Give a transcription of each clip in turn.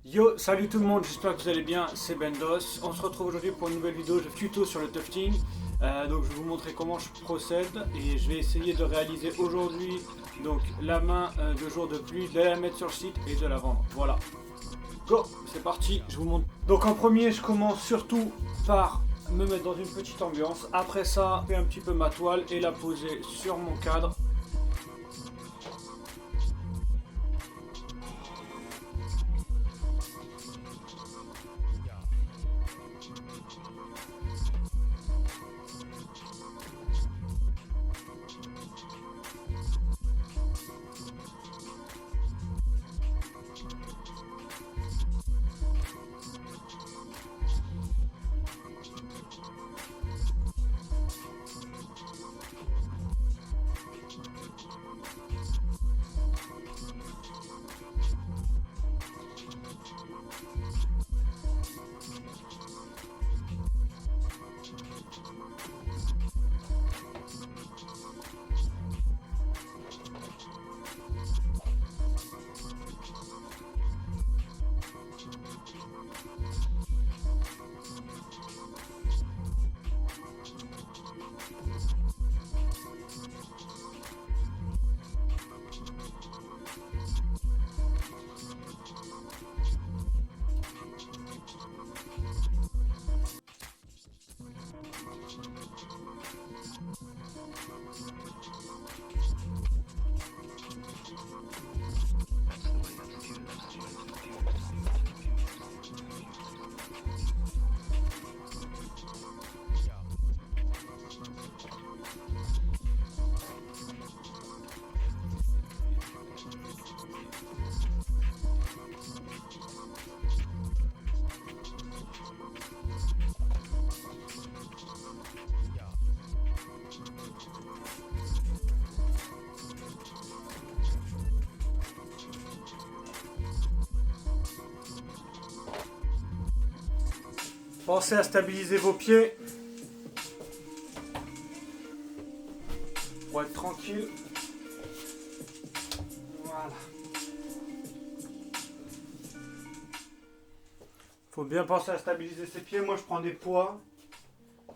Yo, salut tout le monde, j'espère que vous allez bien, c'est Bendos. On se retrouve aujourd'hui pour une nouvelle vidéo de tuto sur le tufting. Donc je vais vous montrer comment je procède et je vais essayer de réaliser aujourd'hui donc la main de jour de pluie, de la mettre sur le site et de la vendre. Voilà. Go, c'est parti, je vous montre. Donc en premier, je commence surtout par me mettre dans une petite ambiance. Après ça, je fais un petit peu ma toile et la poser sur mon cadre. Pensez à stabiliser vos pieds pour être tranquille. Voilà. Faut bien penser à stabiliser ses pieds. Moi je prends des poids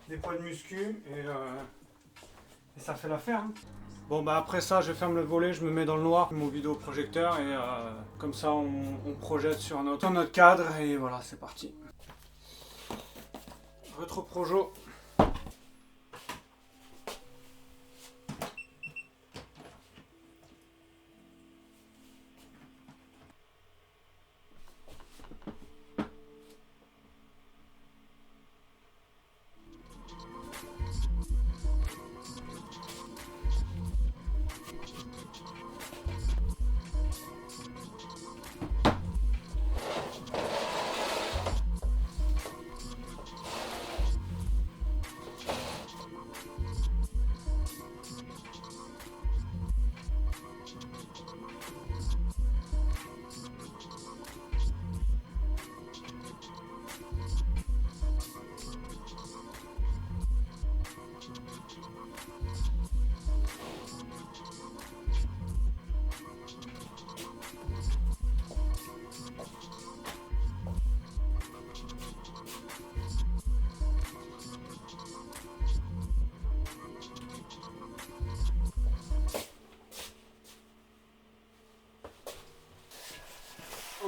de muscu et ça fait l'affaire. Hein. Bon bah après ça je ferme le volet, je me mets dans le noir, mon vidéoprojecteur et comme ça on projette sur notre cadre et voilà c'est parti. Retroprojo.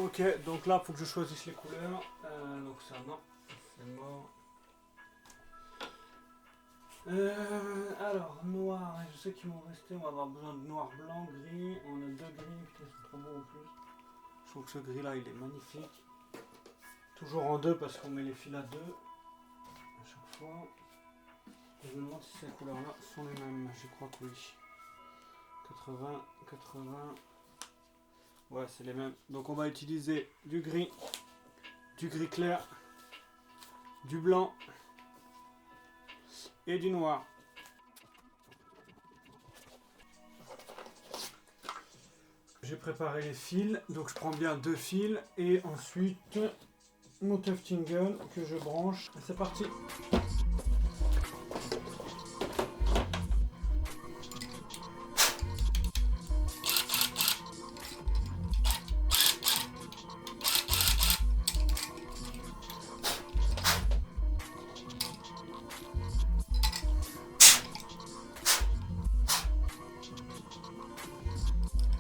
Ok, donc là, il faut que je choisisse les couleurs. Donc ça, non, c'est mort. Alors, noir, je sais qu'il m'en restait, on va avoir besoin de noir, blanc, gris. On a deux gris, putain, c'est trop beau en plus. Je trouve que ce gris-là, il est magnifique. Toujours en deux parce qu'on met les fils à deux à chaque fois. Et je me demande si ces couleurs-là sont les mêmes. Je crois que oui. 80, 80. Ouais, c'est les mêmes. Donc on va utiliser du gris clair, du blanc et du noir. J'ai préparé les fils, donc je prends bien deux fils et ensuite mon tufting gun que je branche. Et c'est parti.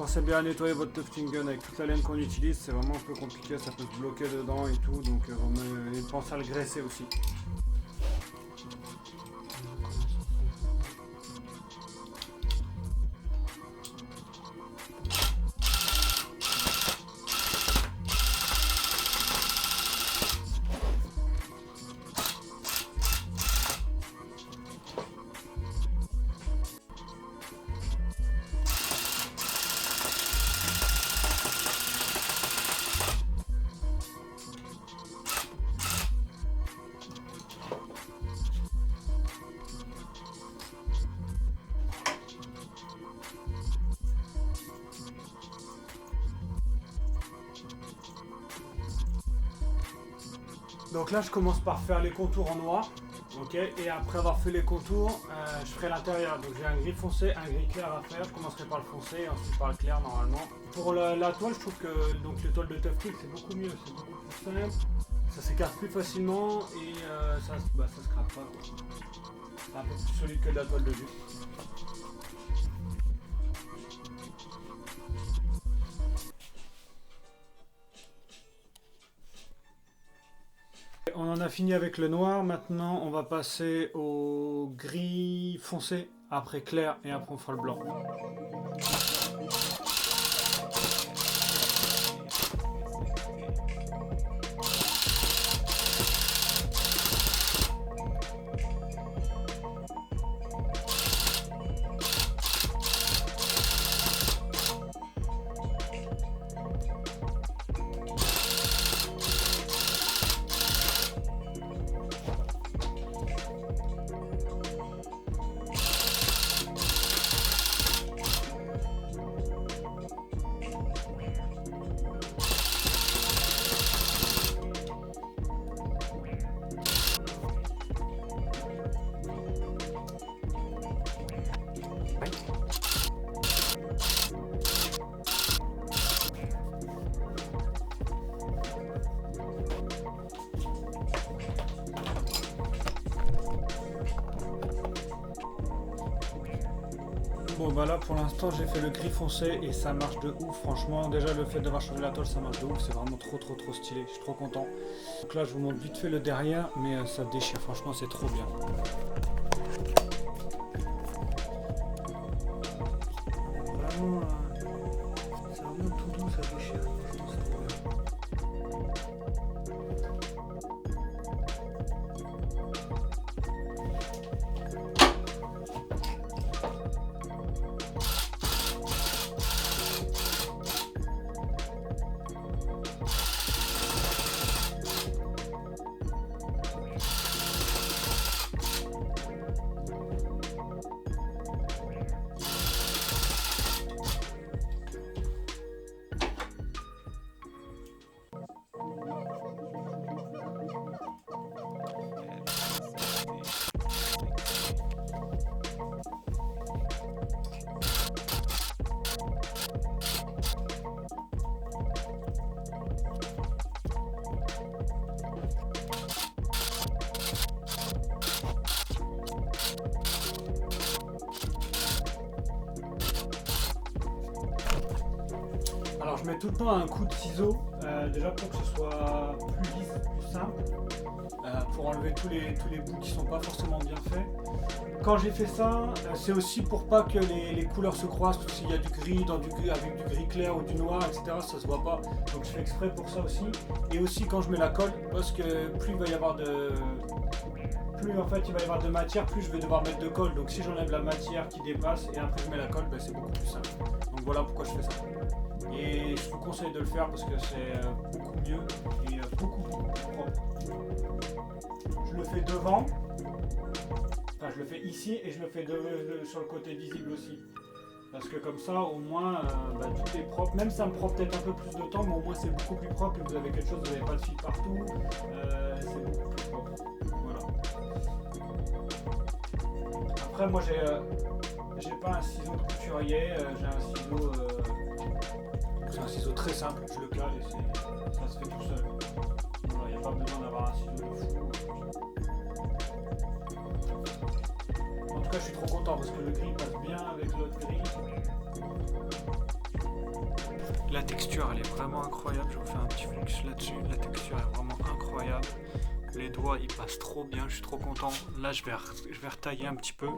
Pensez bien à nettoyer votre tufting gun avec toute la laine qu'on utilise, c'est vraiment un peu compliqué, ça peut se bloquer dedans et tout, donc pensez à le graisser aussi. Donc là je commence par faire les contours en noir, ok, et après avoir fait les contours, je ferai l'intérieur. Donc j'ai un gris foncé, un gris clair à faire, je commencerai par le foncé et ensuite par le clair normalement. Pour la toile, je trouve que donc, les toiles de tufting c'est beaucoup mieux, c'est beaucoup plus simple, ça s'écarte plus facilement et ça se craque pas. C'est un peu plus solide que de la toile de vis. On en a fini avec le noir, maintenant on va passer au gris foncé, après clair et après on fera le blanc. Bon bah là pour l'instant j'ai fait le gris foncé et ça marche de ouf, franchement déjà le fait d'avoir changé la toile ça marche de ouf, c'est vraiment trop stylé, je suis trop content. Donc là je vous montre vite fait le derrière mais ça déchire, franchement c'est trop bien. Vraiment, c'est vraiment tout doux, ça déchire, franchement c'est trop bien. Alors je mets tout le temps un coup de ciseau, déjà pour que ce soit plus lisse, plus simple, pour enlever tous les bouts qui sont pas forcément bien faits. Quand j'ai fait ça, c'est aussi pour pas que les couleurs se croisent, parce qu'il y a du gris avec du gris clair ou du noir, etc. Ça se voit pas, donc je fais exprès pour ça aussi. Et aussi quand je mets la colle, parce que plus il va y avoir de matière, plus je vais devoir mettre de colle. Donc si j'enlève la matière qui dépasse et après je mets la colle, c'est beaucoup plus simple. Donc voilà pourquoi je fais ça. Et je vous conseille de le faire parce que c'est beaucoup mieux et beaucoup plus propre. Je le fais devant, enfin je le fais ici et je le fais sur le côté visible aussi. Parce que comme ça au moins tout est propre, même ça me prend peut-être un peu plus de temps, mais au moins c'est beaucoup plus propre et vous avez quelque chose, vous n'avez pas de fil partout, c'est beaucoup plus propre. Voilà. Après moi j'ai pas un ciseau de couturier, j'ai un ciseau... c'est un ciseau très simple, je le cale et ça se fait tout seul. Voilà, il n'y a pas besoin d'avoir un ciseau de fou. En tout cas, je suis trop content parce que le gris passe bien avec l'autre gris. La texture elle est vraiment incroyable, je vous fais un petit focus là-dessus, la texture est vraiment incroyable. Les doigts ils passent trop bien, je suis trop content. Là je vais retailler un petit peu.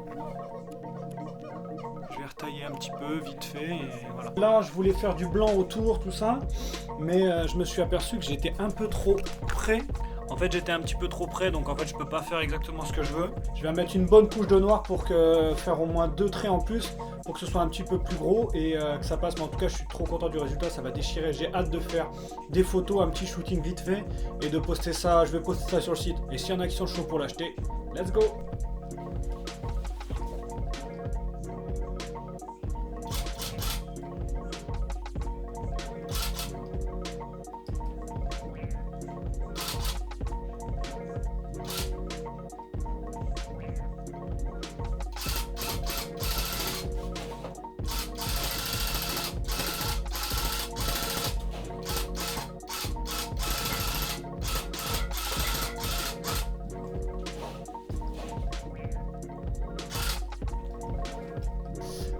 Je vais retailler un petit peu vite fait et voilà. Là je voulais faire du blanc autour, tout ça, mais je me suis aperçu que j'étais un peu trop près. En fait j'étais un petit peu trop près, donc en fait je peux pas faire exactement ce que je veux. Je vais mettre une bonne couche de noir pour faire au moins 2 traits en plus, pour que ce soit un petit peu plus gros et que ça passe. Mais en tout cas je suis trop content du résultat, ça va déchirer. J'ai hâte de faire des photos, un petit shooting vite fait et de poster ça. Je vais poster ça sur le site et s'il y en a qui sont chauds pour l'acheter, let's go.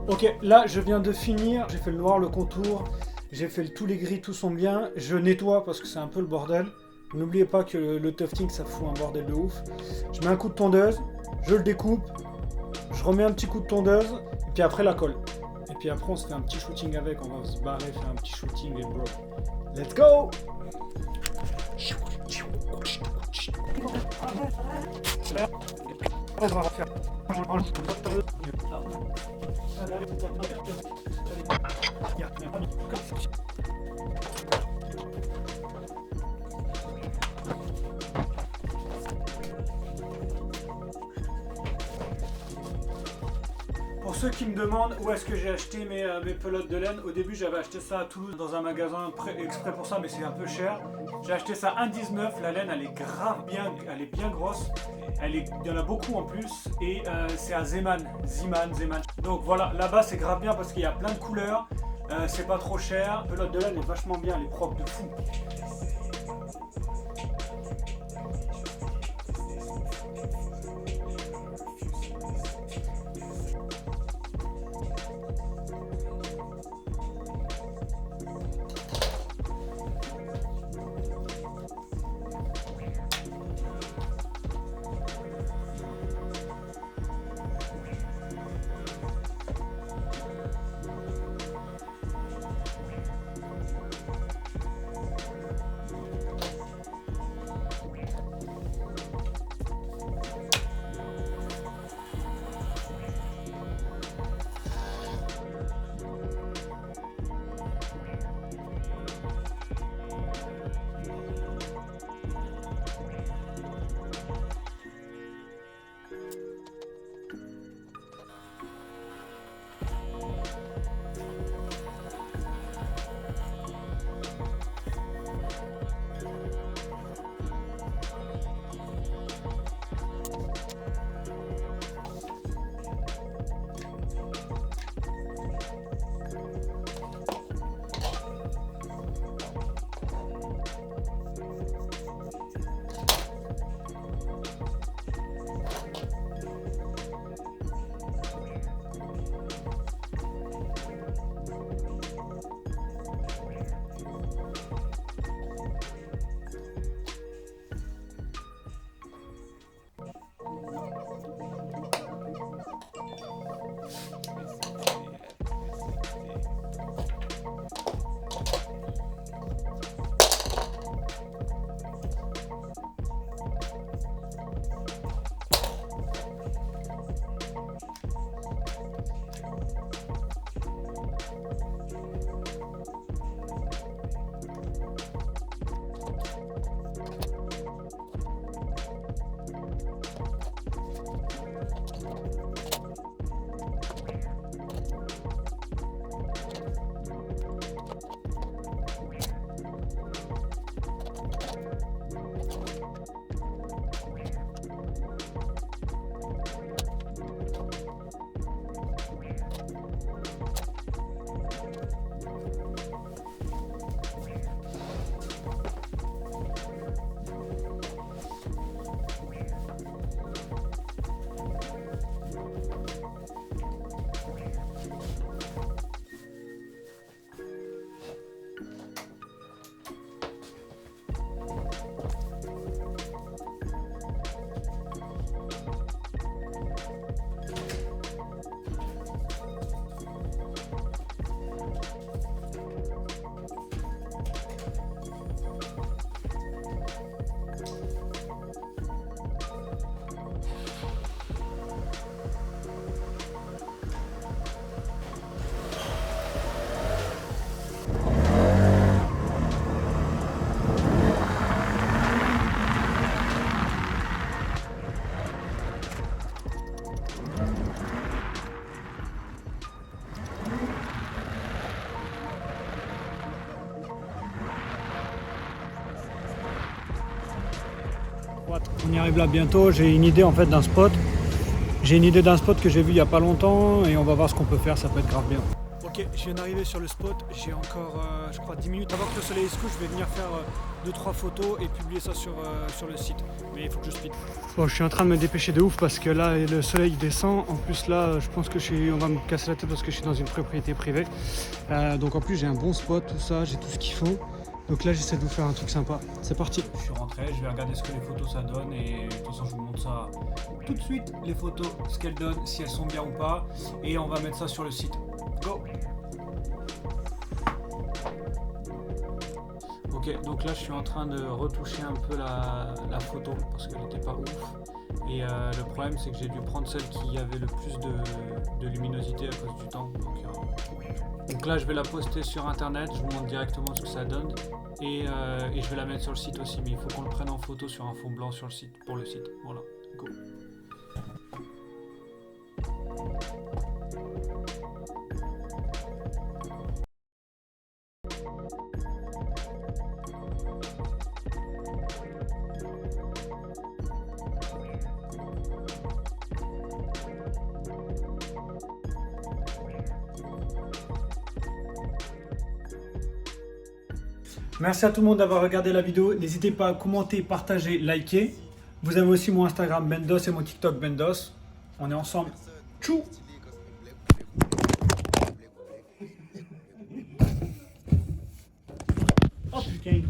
Ok, là je viens de finir, j'ai fait le noir, le contour, j'ai fait tous les gris, tout sont bien. Je nettoie parce que c'est un peu le bordel. N'oubliez pas que le tufting ça fout un bordel de ouf. Je mets un coup de tondeuse, je le découpe, je remets un petit coup de tondeuse, et puis après la colle. Et puis après on se fait un petit shooting avec, on va se barrer, faire un petit shooting et bro. Let's go! Pour ceux qui me demandent où est-ce que j'ai acheté mes pelotes de laine, au début j'avais acheté ça à Toulouse dans un magasin exprès pour ça, mais c'est un peu cher. J'ai acheté ça 1,19, la laine elle est grave bien, elle est bien grosse, il y en a beaucoup en plus et c'est à Zeman. Donc voilà, là-bas c'est grave bien parce qu'il y a plein de couleurs, c'est pas trop cher, la pelote de laine est vachement bien, elle est propre de fou. droite. On y arrive là bientôt. J'ai une idée en fait d'un spot. J'ai une idée d'un spot que j'ai vu il n'y a pas longtemps et on va voir ce qu'on peut faire, ça peut être grave bien. Ok, je viens d'arriver sur le spot, j'ai encore je crois 10 minutes avant que le soleil se couche, je vais venir faire 2-3 photos et publier ça sur le site. Mais il faut que je speed. Bon, je suis en train de me dépêcher de ouf parce que là le soleil descend. En plus là, je pense que on va me casser la tête parce que je suis dans une propriété privée. Donc en plus j'ai un bon spot, tout ça, j'ai tout ce qu'il faut. Donc là j'essaie de vous faire un truc sympa. C'est parti. Je suis rentré, je vais regarder ce que les photos ça donne et de toute façon je vous montre ça tout de suite, les photos, ce qu'elles donnent, si elles sont bien ou pas. Et on va mettre ça sur le site. Go! Ok, donc là je suis en train de retoucher un peu la photo parce qu'elle n'était pas ouf. Et le problème c'est que j'ai dû prendre celle qui avait le plus de luminosité à cause du temps. Donc là je vais la poster sur internet, je vous montre directement ce que ça donne. Et je vais la mettre sur le site aussi, mais il faut qu'on le prenne en photo sur un fond blanc sur le site, pour le site. Voilà, go! Merci à tout le monde d'avoir regardé la vidéo. N'hésitez pas à commenter, partager, liker. Vous avez aussi mon Instagram Bendos et mon TikTok Bendos. On est ensemble. Tchou! Oh putain!